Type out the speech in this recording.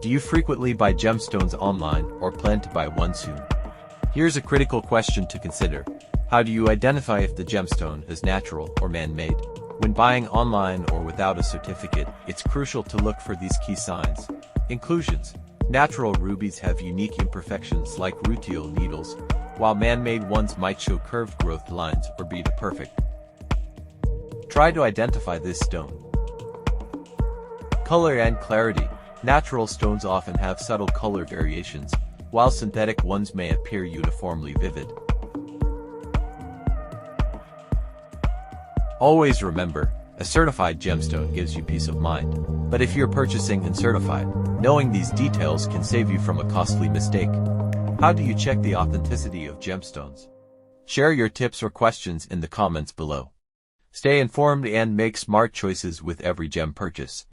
Do you frequently buy gemstones online or plan to buy one soon? Here's a critical question to consider. How do you identify if the gemstone is natural or man-made? When buying online or without a certificate, it's crucial to look for these key signs. Inclusions. Natural rubies have unique imperfections like rutile needles, while man-made ones might show curved growth lines or be perfect. Try to identify this stone. Color and clarity. Natural stones often have subtle color variations, while synthetic ones may appear uniformly vivid. Always remember, a certified gemstone gives you peace of mind. But if you're purchasing uncertified, knowing these details can save you from a costly mistake. How do you check the authenticity of gemstones? Share your tips or questions in the comments below. Stay informed and make smart choices with every gem purchase.